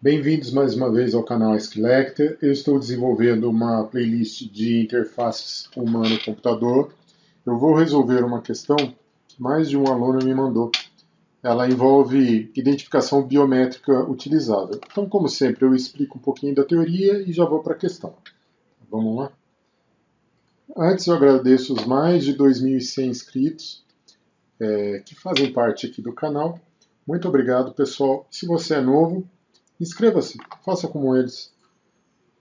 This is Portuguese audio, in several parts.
Bem-vindos mais uma vez ao canal Ask-Lecter. Eu estou desenvolvendo uma playlist de interfaces humano-computador. Eu vou resolver uma questão que mais de um aluno me mandou. Ela envolve identificação biométrica utilizável. Então, como sempre, eu explico um pouquinho da teoria e já vou para a questão. Vamos lá? Antes, eu agradeço os mais de 2.100 inscritos que fazem parte aqui do canal. Muito obrigado, pessoal. Se você é novo, inscreva-se, faça como eles.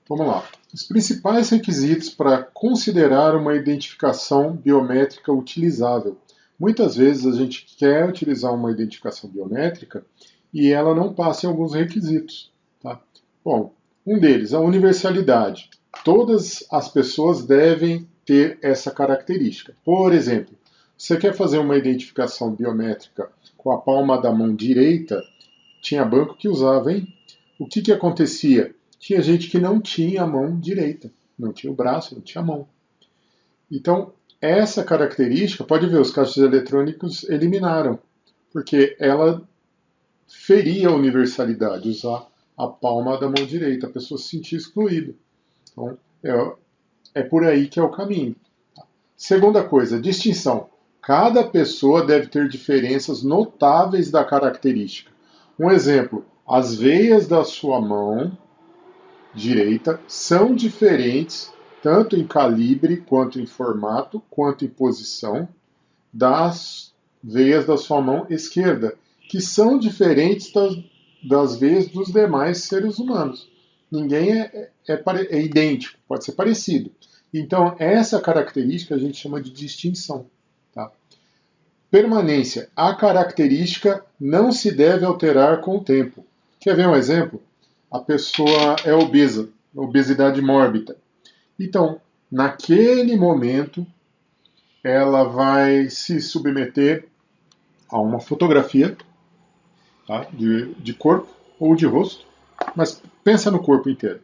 Vamos lá. Os principais requisitos para considerar uma identificação biométrica utilizável. Muitas vezes a gente quer utilizar uma identificação biométrica e ela não passa em alguns requisitos. Tá? Bom, um deles, a universalidade. Todas as pessoas devem ter essa característica. Por exemplo, você quer fazer uma identificação biométrica com a palma da mão direita? Tinha banco que usava, hein? O que acontecia? Tinha gente que não tinha a mão direita, não tinha o braço, não tinha a mão. Então, essa característica, pode ver, os caixas eletrônicos eliminaram, porque ela feria a universalidade, usar a palma da mão direita, a pessoa se sentia excluída. Então, é por aí que é o caminho. Segunda coisa, distinção. Cada pessoa deve ter diferenças notáveis da característica. Um exemplo, as veias da sua mão direita são diferentes, tanto em calibre, quanto em formato, quanto em posição, das veias da sua mão esquerda, que são diferentes das veias dos demais seres humanos. Ninguém é idêntico, pode ser parecido. Então, essa característica a gente chama de distinção. Tá? Permanência. A característica não se deve alterar com o tempo. Quer ver um exemplo? A pessoa é obesa, obesidade mórbida. Então, naquele momento, ela vai se submeter a uma fotografia, tá, de corpo ou de rosto, mas pensa no corpo inteiro.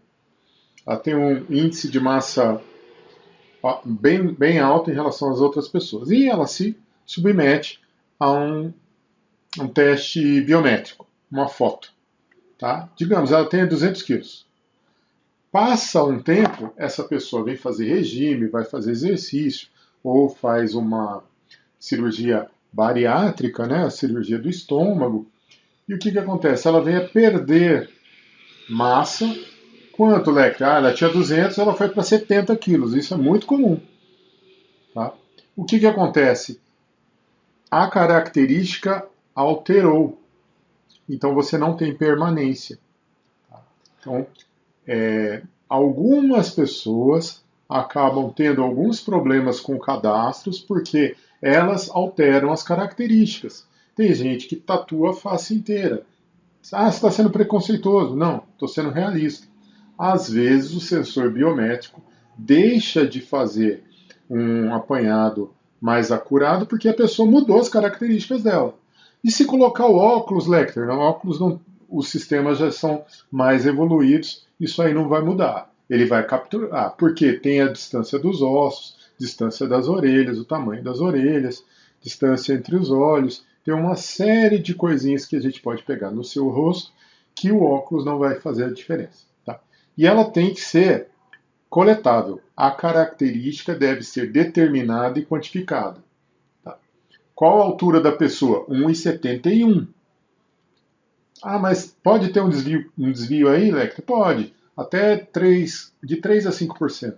Ela tem um índice de massa bem alto em relação às outras pessoas. E ela se submete a um teste biométrico, uma foto. Tá? Digamos, ela tem 200 quilos. Passa um tempo, essa pessoa vem fazer regime, vai fazer exercício, ou faz uma cirurgia bariátrica, né, a cirurgia do estômago. E o que acontece? Ela vem a perder massa. Quanto, Leque? Ela tinha 200, ela foi para 70 quilos. Isso é muito comum. Tá? O que acontece? A característica alterou. Então você não tem permanência. Tá? Então, algumas pessoas acabam tendo alguns problemas com cadastros porque elas alteram as características. Tem gente que tatua a face inteira. Ah, você está sendo preconceituoso. Não, estou sendo realista. Às vezes o sensor biométrico deixa de fazer um apanhado mais acurado porque a pessoa mudou as características dela. E se colocar o óculos, Lecter? O óculos não, os sistemas já são mais evoluídos, isso aí não vai mudar. Ele vai capturar, porque tem a distância dos ossos, distância das orelhas, o tamanho das orelhas, distância entre os olhos, tem uma série de coisinhas que a gente pode pegar no seu rosto que o óculos não vai fazer a diferença. Tá? E ela tem que ser coletável. A característica deve ser determinada e quantificada. Tá? Qual a altura da pessoa? 1,71. Ah, mas pode ter um desvio aí, Lecter? Pode. Até de 3 a 5%.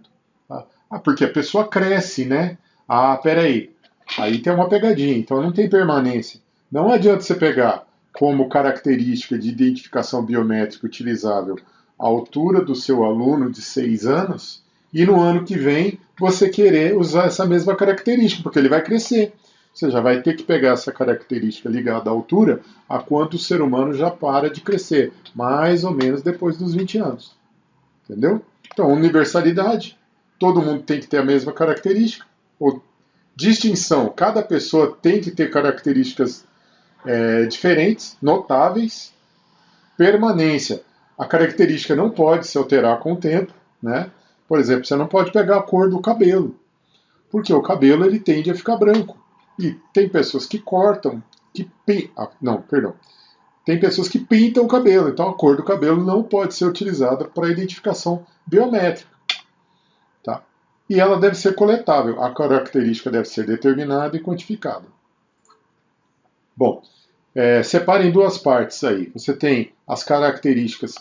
Tá? Ah, porque a pessoa cresce, né? Ah, peraí. Aí tem uma pegadinha, então não tem permanência. Não adianta você pegar como característica de identificação biométrica utilizável a altura do seu aluno de 6 anos e no ano que vem você querer usar essa mesma característica, porque ele vai crescer. Você já vai ter que pegar essa característica ligada à altura a quanto o ser humano já para de crescer, mais ou menos depois dos 20 anos. Entendeu? Então, universalidade, todo mundo tem que ter a mesma característica. Distinção, cada pessoa tem que ter características diferentes, notáveis. Permanência, a característica não pode se alterar com o tempo. Né? Por exemplo, você não pode pegar a cor do cabelo, porque o cabelo ele tende a ficar branco. E tem pessoas que cortam, tem pessoas que pintam o cabelo, então a cor do cabelo não pode ser utilizada para identificação biométrica. Tá? E ela deve ser coletável, a característica deve ser determinada e quantificada. Bom, separa em duas partes aí. Você tem as características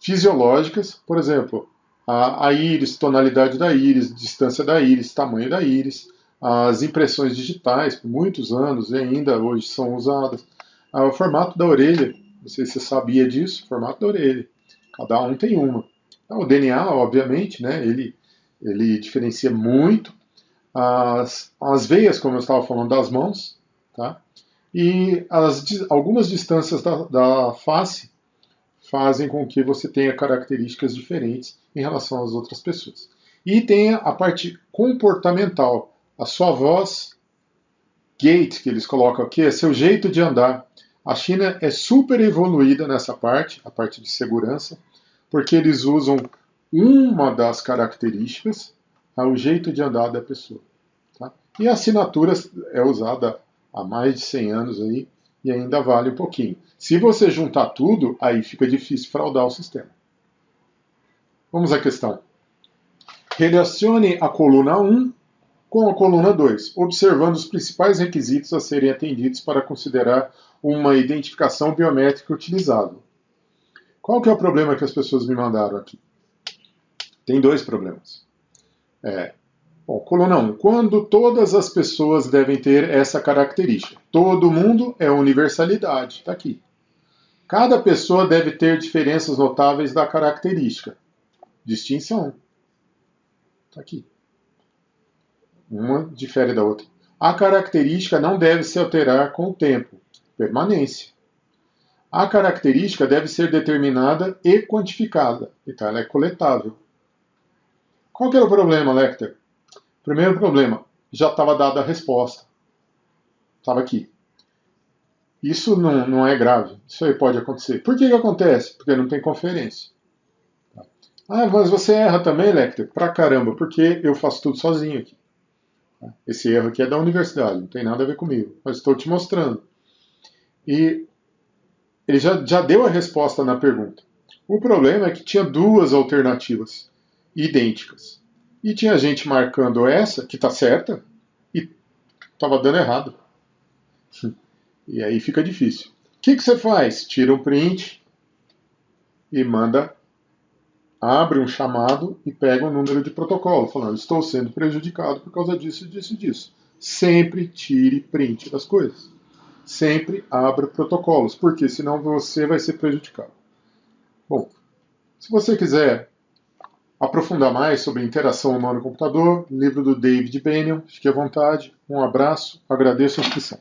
fisiológicas, por exemplo, a íris, tonalidade da íris, distância da íris, tamanho da íris, as impressões digitais, por muitos anos e ainda hoje são usadas. O formato da orelha, não sei se você sabia disso, formato da orelha. Cada um tem uma. O DNA, obviamente, né, ele diferencia muito. As veias, como eu estava falando, das mãos, tá? E algumas distâncias da face fazem com que você tenha características diferentes em relação às outras pessoas. E tem a parte comportamental, a sua voz, gait, que eles colocam aqui, é seu jeito de andar. A China é super evoluída nessa parte, a parte de segurança, porque eles usam uma das características, o jeito de andar da pessoa. Tá? E a assinatura é usada há mais de 100 anos aí, e ainda vale um pouquinho. Se você juntar tudo, aí fica difícil fraudar o sistema. Vamos à questão. Relacione a coluna 1 com a coluna 2, observando os principais requisitos a serem atendidos para considerar uma identificação biométrica utilizável. Qual que é o problema que as pessoas me mandaram aqui? Tem dois problemas. Bom, coluna 1. Quando todas as pessoas devem ter essa característica? Todo mundo é universalidade. Está aqui. Cada pessoa deve ter diferenças notáveis da característica. Distinção. Está aqui. Uma difere da outra. A característica não deve se alterar com o tempo. Permanência. A característica deve ser determinada e quantificada. Então ela é coletável. Qual que era o problema, Lecter? Primeiro problema, já estava dada a resposta. Estava aqui. Isso não é grave. Isso aí pode acontecer. Por que acontece? Porque não tem conferência. Mas você erra também, Lecter? Pra caramba, porque eu faço tudo sozinho aqui. Esse erro aqui é da universidade, não tem nada a ver comigo. Mas estou te mostrando. E ele já deu a resposta na pergunta. O problema é que tinha duas alternativas idênticas. E tinha gente marcando essa, que está certa, e estava dando errado. E aí fica difícil. O que você faz? Tira um print e manda, abre um chamado e pega um número de protocolo, falando, estou sendo prejudicado por causa disso, disso e disso. Sempre tire print das coisas. Sempre abra protocolos, porque senão você vai ser prejudicado. Bom, se você quiser aprofundar mais sobre interação humano-computador, livro do David Benioff, fique à vontade. Um abraço, agradeço a inscrição.